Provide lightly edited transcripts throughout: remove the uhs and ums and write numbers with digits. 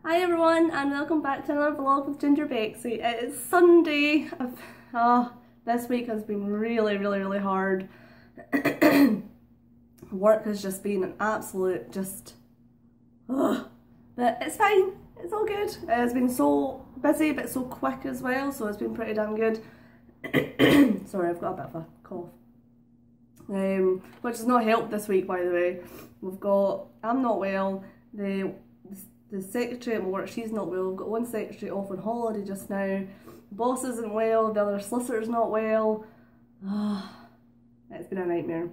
Hi everyone and welcome back to another vlog with Gingerbexxi. It is Sunday. This week has been really hard. Work has just been an absolute but it's fine, it's all good. It's been so busy but so quick as well, so it's been pretty damn good. Sorry, I've got a bit of a cough. Which has not helped this week, by the way. I'm not well, the secretary at my work, she's not well. We've got one secretary off on holiday just now. The boss isn't well, the other solicitor's not well. It's been a nightmare.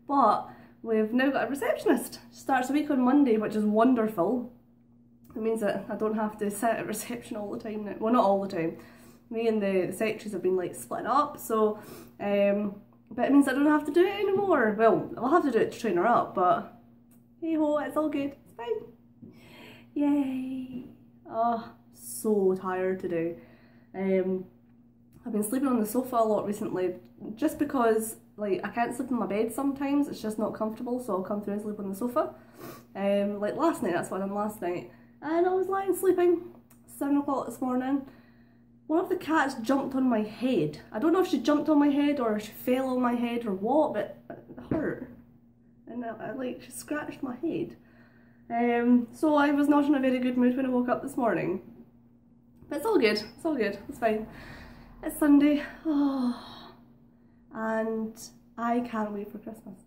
But we've now got a receptionist. She starts a week on Monday, which is wonderful. It means that I don't have to sit at reception all the time now. Well, not all the time. Me and the secretaries have been like split up, so but it means I don't have to do it anymore. Well, I'll have to do it to train her up, but hey ho, it's all good. It's fine. Yay! Oh, so tired today. I've been sleeping on the sofa a lot recently, just because like I can't sleep in my bed sometimes. It's just not comfortable, so I'll come through and sleep on the sofa. Like last night, that's what I done last night, and I was lying sleeping. 7 o'clock this morning. One of the cats jumped on my head. I don't know if she jumped on my head or she fell on my head or what, but it hurt, and she scratched my head. So I was not in a very good mood when I woke up this morning. But it's all good, it's all good, it's fine. It's Sunday, and I can't wait for Christmas.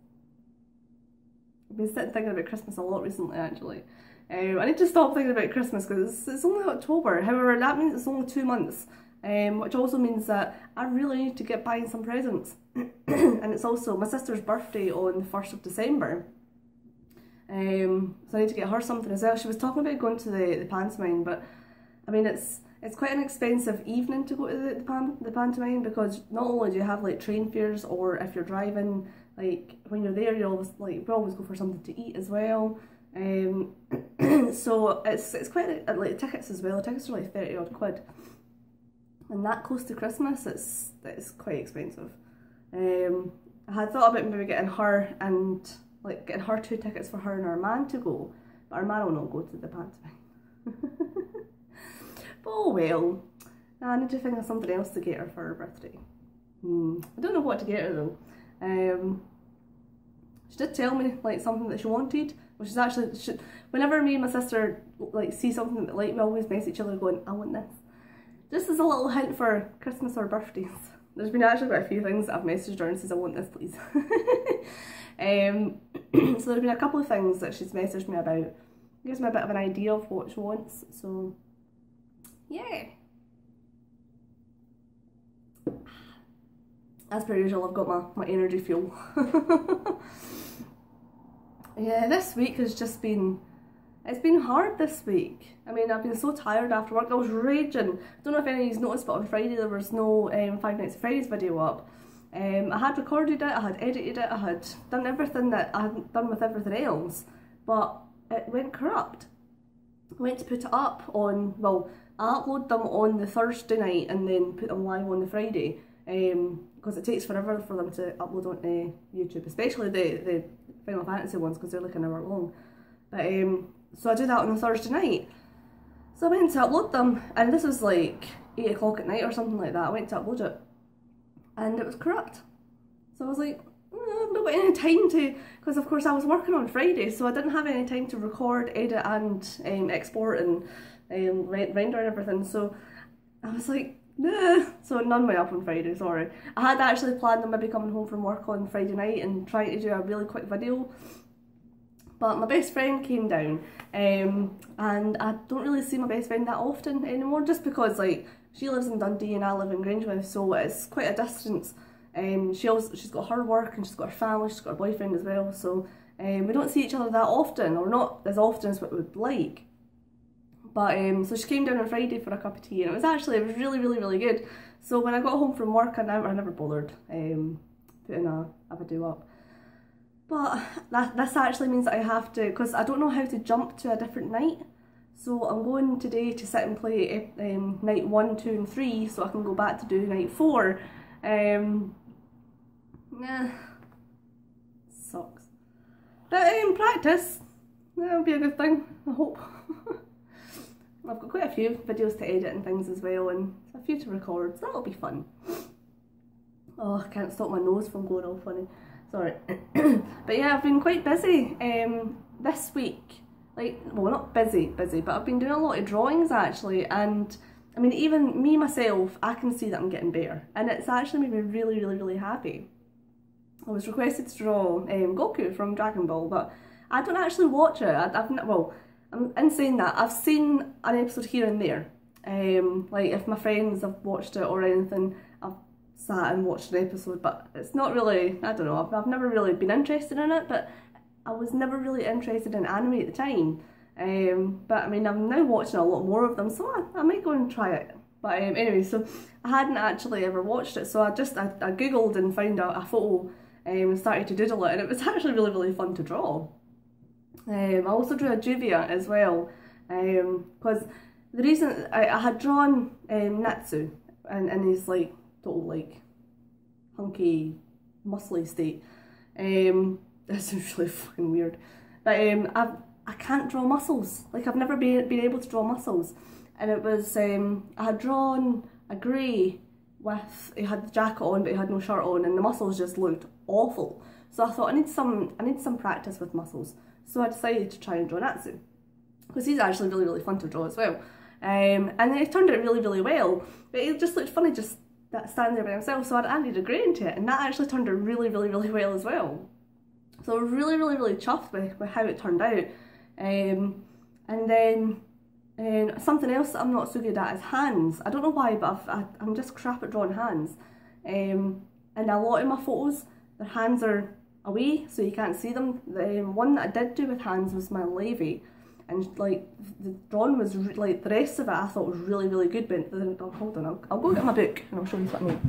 I've been sitting thinking about Christmas a lot recently, actually. I need to stop thinking about Christmas because it's only October. However, that means it's only 2 months, which also means that I really need to get buying some presents. And it's also my sister's birthday on the 1st of December. So I need to get her something as well. She was talking about going to the pantomime, but I mean it's quite an expensive evening to go to the pantomime, because not only do you have like train fares, or if you're driving, like when you're there, we always go for something to eat as well. So it's quite like tickets as well. Tickets are like 30 odd quid, and that close to Christmas, it's quite expensive. I had thought about maybe getting her 2 tickets for her and our man to go, but our man will not go to the pantomime. But oh well, I need to think of something else to get her for her birthday. I don't know what to get her though. She did tell me like something that she wanted, which is actually, whenever me and my sister like see something that we always mess each other going, I want this. Just as a little hint for Christmas or birthdays. There's been actually quite a few things that I've messaged her and says I want this please. So there's been a couple of things that she's messaged me about. It gives me a bit of an idea of what she wants, so yeah. As per usual, I've got my energy fuel. Yeah, this week has just been, it's been hard this week. I mean, I've been so tired after work. I was raging. I don't know if any of you noticed, but on Friday there was no 5 Nights at Freddy's video up. I had recorded it, I had edited it, I had done everything that I hadn't done with everything else, but it went corrupt. I went to put it up on, well, I upload them on the Thursday night and then put them live on the Friday, because it takes forever for them to upload onto YouTube, especially the Final Fantasy ones, because they're like an hour long. But so I do that on the Thursday night. So I went to upload them, and this was like 8 o'clock at night or something like that. I went to upload it, and it was corrupt. So I was like, I've not got any time to, because of course I was working on Friday, so I didn't have any time to record, edit and export and render and everything. So I was like, nah. So none went up on Friday, sorry. I had actually planned on maybe coming home from work on Friday night and trying to do a really quick video, but my best friend came down, and I don't really see my best friend that often anymore, just because like she lives in Dundee and I live in Grangemouth, so it's quite a distance. She's got her work and she's got her family, she's got her boyfriend as well, so we don't see each other that often, or not as often as what we would like. But so she came down on Friday for a cup of tea, and it was really good. So when I got home from work, I never bothered putting a video up. But this actually means that I have to, because I don't know how to jump to a different night. So I'm going today to sit and play night 1, 2 and 3, so I can go back to do night 4. Sucks. But practice, that'll be a good thing, I hope. got quite a few videos to edit and things as well, and a few to record, so that'll be fun. Oh, I can't stop my nose from going all funny. Sorry. But yeah, I've been quite busy this week. Like, well, not busy, but I've been doing a lot of drawings actually, and I mean, even me myself, I can see that I'm getting better, and it's actually made me really, really, really happy. I was requested to draw Goku from Dragon Ball, but I don't actually watch it. Well, in saying that, I've seen an episode here and there. Like if my friends have watched it or anything, I've sat and watched an episode, but it's not really, I don't know, I've never really been interested in it, but I was never really interested in anime at the time. But I mean, I'm now watching a lot more of them, so I might go and try it. But anyway, so I hadn't actually ever watched it, so I googled and found a photo and started to doodle it, and it was actually really, really fun to draw. I also drew a Juvia as well, because the reason I had drawn Natsu in his like total like hunky, muscly state. This is really fucking weird, but I can't draw muscles. Like, I've never been able to draw muscles, and it was I had drawn a grey with, he had the jacket on but he had no shirt on, and the muscles just looked awful. So I thought I need some practice with muscles. So I decided to try and draw Natsu, because he's actually really, really fun to draw as well. And it turned out really, really well, but it just looked funny just standing there by himself, so I added a grey into it, and that actually turned out really, really, really well as well. So I was really, really, really chuffed with how it turned out. And then something else that I'm not so good at is hands. I don't know why, but I'm just crap at drawing hands. And a lot of my photos, their hands are away, so you can't see them. The one that I did do with hands was my Levy, and like the drawing was like, the rest of it I thought was really, really good. But then, oh, hold on, I'll go get my book and I'll show you what I mean.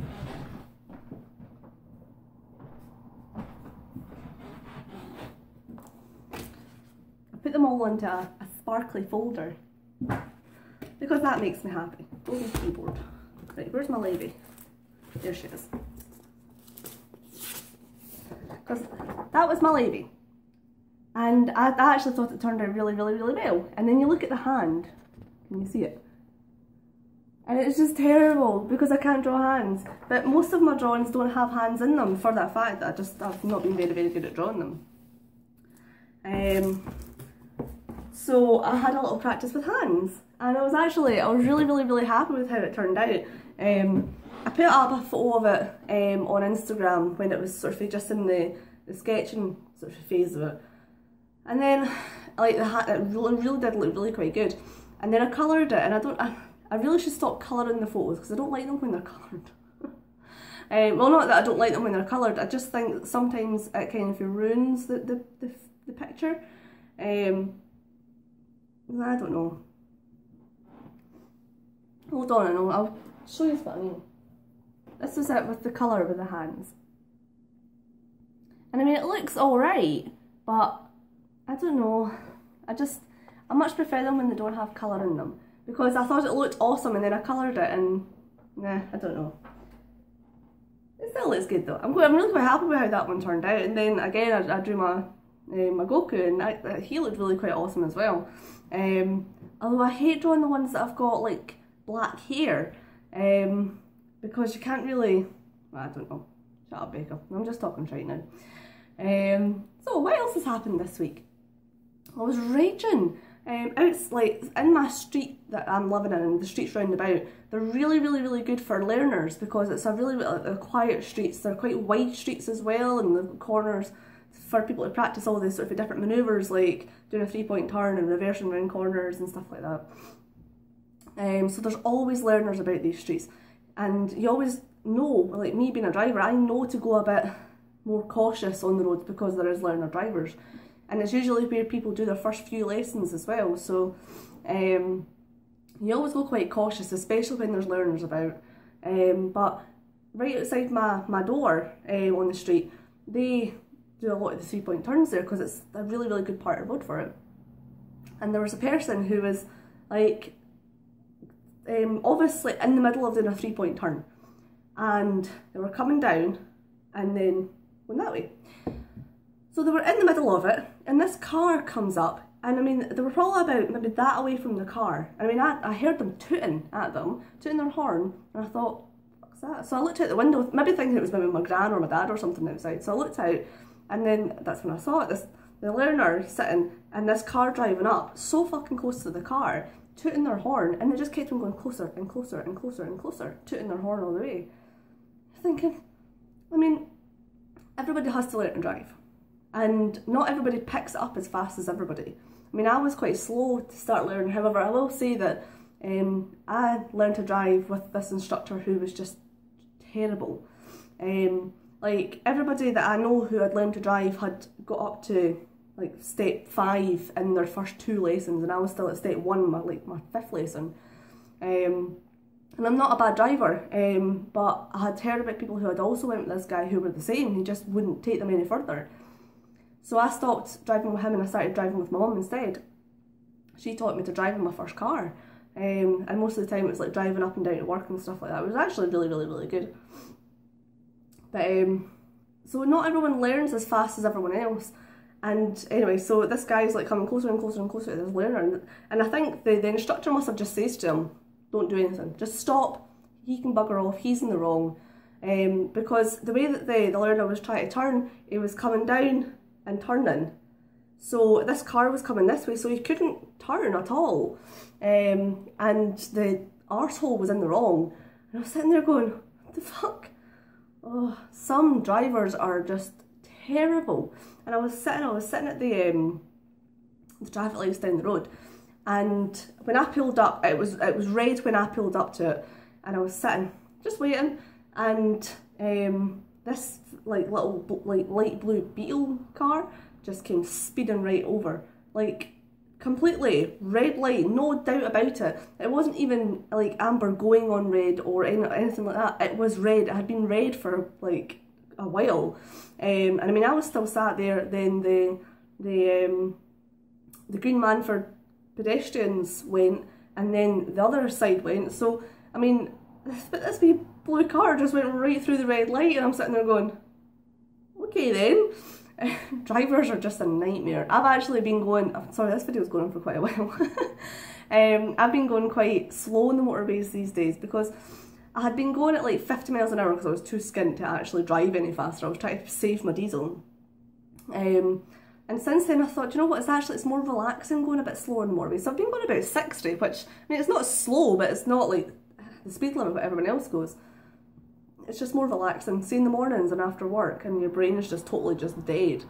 I put them all into a sparkly folder because that makes me happy. Go to the keyboard. Right, where's my Levy? There she is. Because that was my Levy, and I actually thought it turned out really, really, really well. And then you look at the hand, can you see it? And it's just terrible because I can't draw hands. But most of my drawings don't have hands in them, for that fact that I've not been very, very good at drawing them. So I had a little practice with hands, and I was really, really, really happy with how it turned out. I put up a photo of it on Instagram when it was sort of just in the sketching sort of phase of it, and then like it really did look really quite good. And then I coloured it, and I really should stop colouring the photos because I don't like them when they're coloured. Well, not that I don't like them when they're coloured, I just think sometimes it kind of ruins the picture. I don't know. Hold on, I'll show you what I mean. This is it with the colour with the hands. And I mean, it looks alright, but I don't know. I much prefer them when they don't have colour in them, because I thought it looked awesome and then I coloured it and nah, I don't know. It still looks good though. I'm really quite happy with how that one turned out. And then again, I drew my Goku, and he looked really quite awesome as well. Although I hate drawing the ones that have got like black hair, because you can't really, well, I don't know, shut up Becca, I'm just talking right now. So what else has happened this week? I was raging. It's like in my street that I'm living in, the streets round about, they're really, really, really good for learners because it's a really quiet streets. They're quite wide streets as well, and the corners for people to practice all these sort of different manoeuvres, like doing a 3-point turn and reversing around corners and stuff like that. So there's always learners about these streets, and you always know, like me being a driver, I know to go a bit more cautious on the roads because there is learner drivers, and it's usually where people do their first few lessons as well. So you always go quite cautious, especially when there's learners about. But right outside my door on the street, they do a lot of the 3-point turns there because it's a really, really good part of the road for it. And there was a person who was like obviously in the middle of doing a 3-point turn, and they were coming down and then going that way. So they were in the middle of it, and this car comes up And I mean, they were probably about maybe that away from the car. And I mean, I heard them tooting at them, tooting their horn, and I thought, what's that? So I looked out the window, maybe thinking it was maybe my gran or my dad or something outside. So I looked out, and then that's when I saw it, the learner sitting, and this car driving up, so fucking close to the car, tooting their horn, and they just kept on going closer and closer and closer and closer, tooting their horn all the way. Thinking, I mean, everybody has to learn to drive, and not everybody picks it up as fast as everybody. I mean, I was quite slow to start learning. However, I will say that I learned to drive with this instructor who was just terrible. Like, everybody that I know who had learned to drive had got up to like step 5 in their first 2 lessons, and I was still at step 1, my 5th lesson. And I'm not a bad driver, but I had heard about people who had also went with this guy who were the same. He just wouldn't take them any further. So I stopped driving with him and I started driving with my mum instead. She taught me to drive in my first car, and most of the time it was like driving up and down to work and stuff like that. It was actually really, really, really good. But so not everyone learns as fast as everyone else. And anyway, so this guy's like coming closer and closer and closer to this learner, and I think the instructor must have just said to him, don't do anything, just stop, he can bugger off, he's in the wrong. Because the way that the learner was trying to turn, he was coming down and turning. So this car was coming this way, so he couldn't turn at all. And the arsehole was in the wrong. And I was sitting there going, what the fuck? Oh, some drivers are just terrible. And I was sitting at the traffic lights down the road, and when I pulled up, it was red when I pulled up to it, and I was sitting just waiting, and this like little like light blue Beetle car just came speeding right over, like completely red light, no doubt about it. It wasn't even like amber going on red or anything like that. It was red. It had been red for like a while, and I mean, I was still sat there. Then the green man for pedestrians went, and then the other side went. So I mean, this wee blue car just went right through the red light, and I'm sitting there going, okay then. Drivers are just a nightmare. I've actually been going, sorry, this video's going on for quite a while. I've been going quite slow on the motorways these days because I had been going at like 50 miles an hour because I was too skint to actually drive any faster. I was trying to save my diesel. And since then I thought, you know what, it's more relaxing going a bit slower on the motorways. So I've been going about 60, which, I mean, it's not slow, but it's not like the speed limit that everyone else goes. It's just more relaxing. See, in the mornings and after work, and your brain is just totally just dead.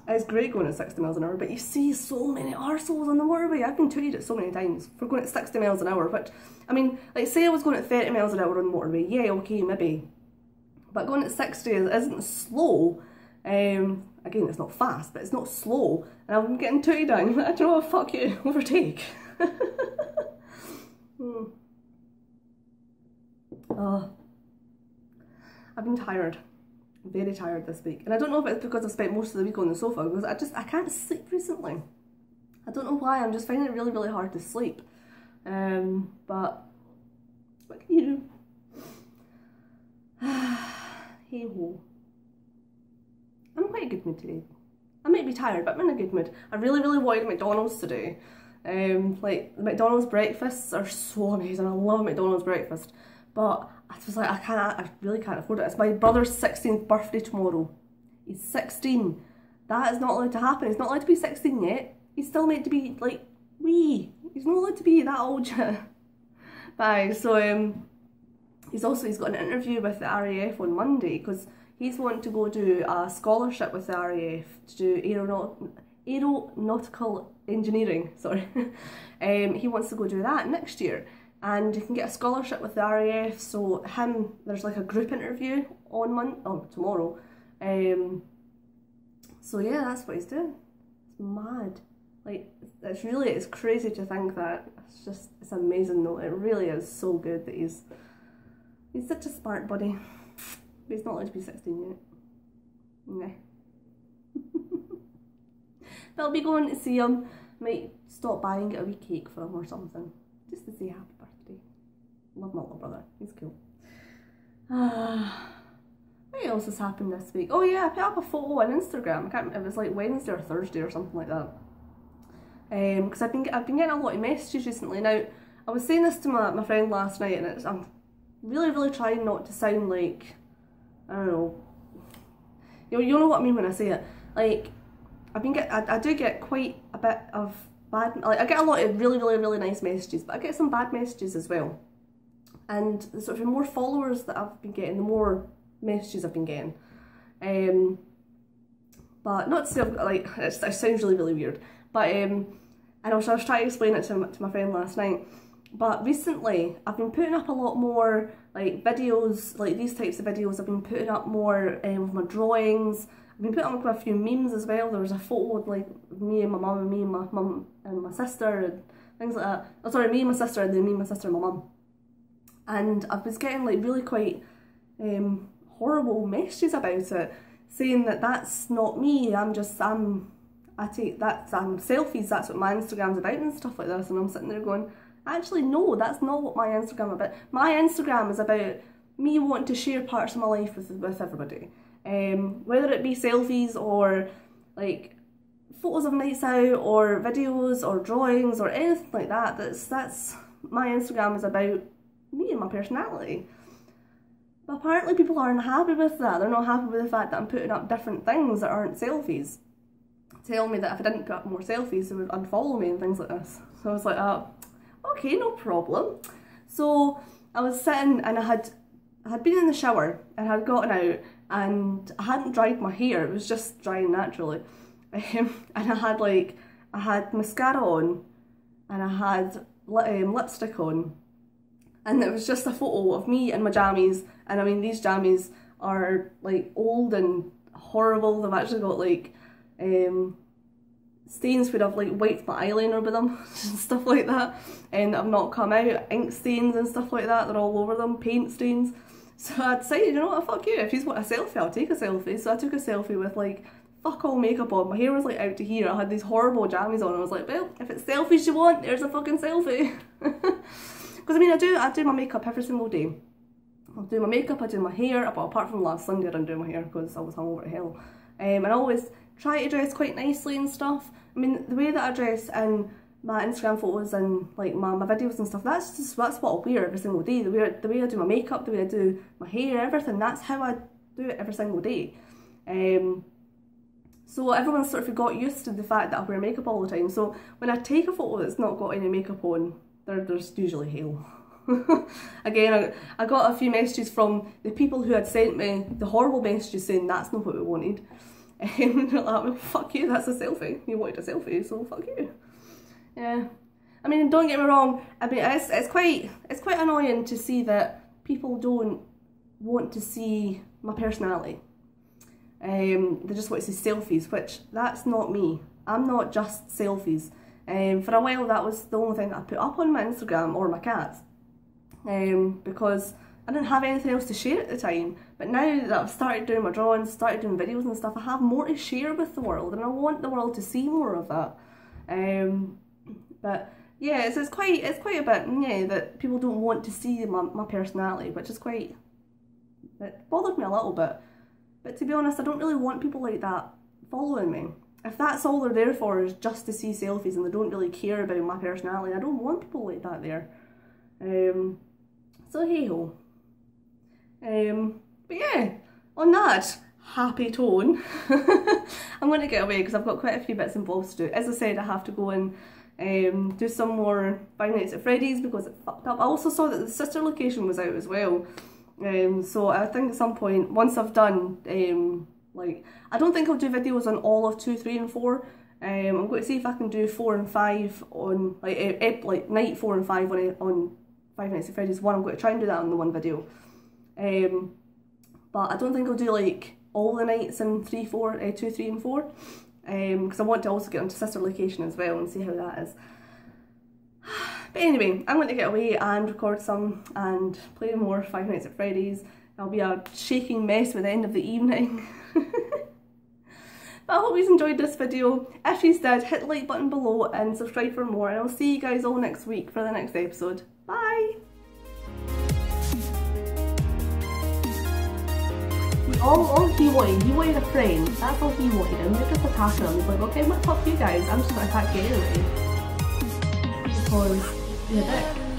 It's great going at 60 miles an hour, but you see so many arseholes on the motorway. I've been tweeted it so many times for going at 60 miles an hour, which, I mean, like say I was going at 30 miles an hour on the motorway, yeah, okay, maybe. But going at 60 isn't slow. Again, it's not fast, but it's not slow. And I'm getting tweeted down. I don't know what, fuck you, overtake. I've been tired, very tired this week, and I don't know if it's because I've spent most of the week on the sofa, because I can't sleep recently. I don't know why, I'm just finding it really, really hard to sleep. But what can you do? Hey ho. I'm in quite a good mood today. I might be tired, but I'm in a good mood. I really, really wanted McDonald's today. Like, the McDonald's breakfasts are so amazing. I love McDonald's breakfast, but I was like, I really can't afford it. It's my brother's 16th birthday tomorrow. He's 16. That is not allowed to happen. He's not allowed to be 16 yet. He's still meant to be like wee. He's not allowed to be that old yet. Bye. So he's got an interview with the RAF on Monday because he's wanting to go do a scholarship with the RAF to do aeronautical engineering. Sorry. He wants to go do that next year. And you can get a scholarship with the RAF, so there's like a group interview on tomorrow. So yeah, that's what he's doing. It's mad. Like, it's crazy to think that. It's amazing though. It really is so good that he's such a smart buddy. But he's not allowed to be 16 yet. Nah. But I'll be going to see him. Might stop by and get a wee cake for him or something. Just to say happy birthday. Love my little brother. He's cool. What else has happened this week? Oh yeah, I put up a photo on Instagram. I can't remember, it was like Wednesday or Thursday or something like that. because I've been getting a lot of messages recently. Now, I was saying this to my friend last night, and I'm really trying not to sound like, I don't know, you know what I mean when I say it. Like, I do get quite a bit of bad, like I get a lot of really nice messages, but I get some bad messages as well. And the sort of the more followers that I've been getting, the more messages I've been getting. But not to say like, it sounds really weird, but and I was trying to explain it to my friend last night. But recently, I've been putting up a lot more like videos, like these types of videos. I've been putting up more with my drawings. I've been putting up a few memes as well. There was a photo of like me and my mum, and me and my mum and my sister, and things like that. Oh, sorry, me and my sister, and then me and my sister and my mum. And I was getting like really quite horrible messages about it, saying that that's not me. I'm selfies. That's what my Instagram's about and stuff like this. And I'm sitting there going, actually, no, that's not what my Instagram is about. My Instagram is about me wanting to share parts of my life with everybody. Whether it be selfies or like photos of nights out or videos or drawings or anything like that. That's my Instagram is about me and my personality. But apparently people aren't happy with that. They're not happy with the fact that I'm putting up different things that aren't selfies. Tell me that if I didn't put up more selfies, they would unfollow me and things like this. So I was like, okay, no problem. So I was sitting and I had been in the shower and I had gotten out and I hadn't dried my hair. It was just drying naturally. And I had mascara on and I had lipstick on. And it was just a photo of me and my jammies. And I mean, these jammies are like old and horrible. They've actually got like stains where I've like wiped my eyeliner with them and stuff like that, and I've not come out, ink stains and stuff like that, they're all over them, paint stains. So I decided, you know what, fuck you, if you want a selfie, I'll take a selfie. So I took a selfie with like fuck all makeup on, my hair was like out to here, I had these horrible jammies on, and I was like, well, if it's selfies you want, there's a fucking selfie. Because I mean, I do my makeup every single day. I'll do my makeup, I do my hair, but apart from last Sunday I didn't do my hair because I was hungover to hell. And I always try to dress quite nicely and stuff. I mean, the way that I dress in my Instagram photos and like my videos and stuff, that's what I'll wear every single day. The way I do my makeup, the way I do my hair, everything, that's how I do it every single day. So everyone's sort of got used to the fact that I wear makeup all the time. So when I take a photo that's not got any makeup on, there's usually hell. Again, I got a few messages from the people who had sent me the horrible messages saying that's not what we wanted. And they're like, well, fuck you, that's a selfie. You wanted a selfie, so fuck you. Yeah. I mean, don't get me wrong, I mean, it's quite annoying to see that people don't want to see my personality. They just want to see selfies, which that's not me. I'm not just selfies. For a while that was the only thing that I put up on my Instagram, or my cats. Because I didn't have anything else to share at the time, but now that I've started doing my drawings, started doing videos and stuff, I have more to share with the world, and I want the world to see more of that. But yeah, it's quite a bit, yeah, that people don't want to see my personality, which is quite, it bothered me a little bit. But to be honest, I don't really want people like that following me. If that's all they're there for is just to see selfies and they don't really care about my personality, I don't want people like that there. So hey ho. But yeah, on that happy tone, I'm going to get away because I've got quite a few bits and bobs to do. As I said, I have to go and do some more Five Nights at Freddy's because it fucked up. I also saw that the sister location was out as well. So I think at some point, once I've done, like, I don't think I'll do videos on all of 2, 3 and 4. I'm going to see if I can do 4 and 5 on, like night 4 and 5 on Five Nights at Freddy's 1. I'm going to try and do that on the one video. But I don't think I'll do like all the nights in 2, 3 and 4. Because I want to also get onto sister location as well and see how that is. But anyway, I'm going to get away and record some and play more Five Nights at Freddy's. I'll be a shaking mess by the end of the evening. But I hope you enjoyed this video. If you did, hit the like button below and subscribe for more, and I'll see you guys all next week for the next episode. Bye! All he wanted a friend. That's all he wanted, and we're just attacking him. He's like, okay, what's up you guys? I'm just going to attack you anyway. because you're a dick.